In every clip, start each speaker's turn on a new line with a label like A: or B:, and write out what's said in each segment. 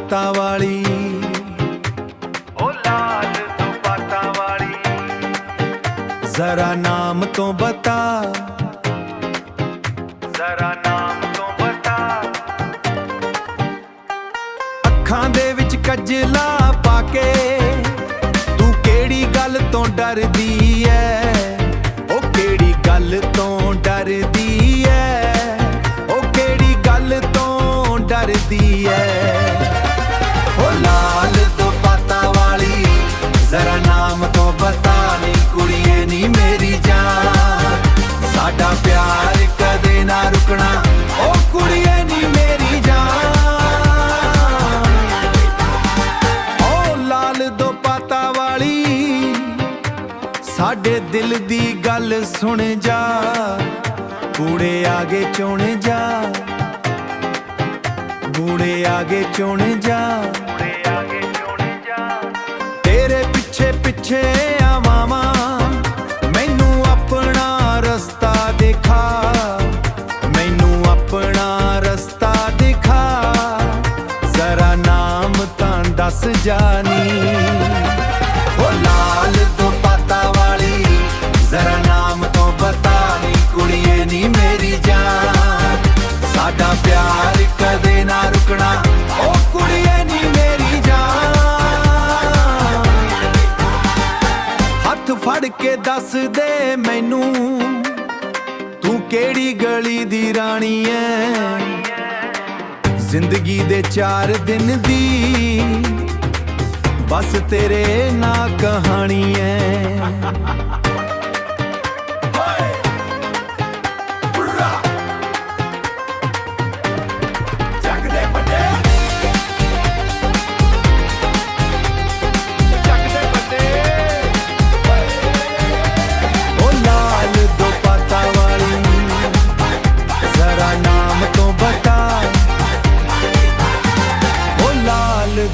A: ਦੁਪੱਤਾ ਵਾਲੀ, ਓ ਲਾਲ ਦੁਪੱਤਾ ਵਾਲੀ, ਜ਼ਰਾ ਨਾਮ ਤੋਂ ਬਤਾ, ਜ਼ਰਾ ਨਾਮ ਤੋਂ ਬਤਾ। ਅੱਖਾਂ ਦੇ ਵਿੱਚ ਕੱਜਲਾ ਪਾ ਕੇ ਤੂੰ ਕਿਹੜੀ ਗੱਲ ਤੋਂ ਡਰਦੀ ਐ, ਉਹ ਕਿਹੜੀ ਗੱਲ ਤੋਂ ਡਰਦੀ ਐ, ਉਹ ਕਿਹੜੀ ਗੱਲ ਤੋਂ ਡਰਦੀ ਐ। ਉਹ ਲਾਲ ਦੁਪੱਤਾ ਵਾਲੀ, ਜ਼ਰਾ ਨਾਮ ਤੋਂ ਬਤਾ ਨੀ ਕੁੜੀਏ ਨੀ ਮੇਰੀ ਜਾਨ, ਸਾਡਾ ਪਿਆਰ ਕਦੇ ਨਾ ਰੁਕਣਾ, ਉਹ ਕੁੜੀਏ ਨੀ ਮੇਰੀ ਜਾਨ। ਉਹ ਲਾਲ ਦੁਪੱਤਾ ਵਾਲੀ, ਸਾਡੇ ਦਿਲ ਦੀ ਗੱਲ ਸੁਣ ਜਾ, ਕੂੜੇ ਆਗੇ ਚੁਣ ਜਾ, ਕੂੜੇ ਆਗੇ ਚੁਣ ਜਾ, ਤੇਰੇ ਪਿੱਛੇ ਪਿੱਛੇ ਆਵਾਂ, ਮੈਨੂੰ ਆਪਣਾ ਰਸਤਾ ਦਿਖਾ, ਮੈਨੂੰ ਆਪਣਾ ਰਸਤਾ ਦਿਖਾ, ਜ਼ਰਾ ਨਾਮ ਤਾਂ ਦੱਸ ਜਾਨੀ। ਉਹ ਲਾਲ ਦੁਪੱਤਾ ਵਾਲੀ, ਜ਼ਰਾ ਨਾਮ ਤੋਂ ਬਤਾ ਨੀ ਕੁੜੀਏ ਨੀ ਮੇਰੀ ਜਾਨ, ਸਾਡਾ ਪਿਆਰ ਕਦੇ ਨਾ ਰੁਕਣਾ, ਉਹ ਕੁੜੀਏ ਨੀ ਮੇਰੀ ਜਾਨ। ਹੱਥ ਫੜ ਕੇ ਦੱਸ ਦੇ ਮੈਨੂੰ, ਤੂੰ ਕਿਹੜੀ ਗਲੀ ਦੀ ਰਾਣੀ ਐ, ਜ਼ਿੰਦਗੀ ਦੇ 4 ਦਿਨ ਦੀ ਬਸ ਤੇਰੇ ਨਾਲ ਕਹਾਣੀ ਐ।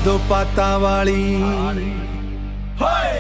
A: ਦੁਪੱਤਾ ਵਾਲੀ, ਹੋਏ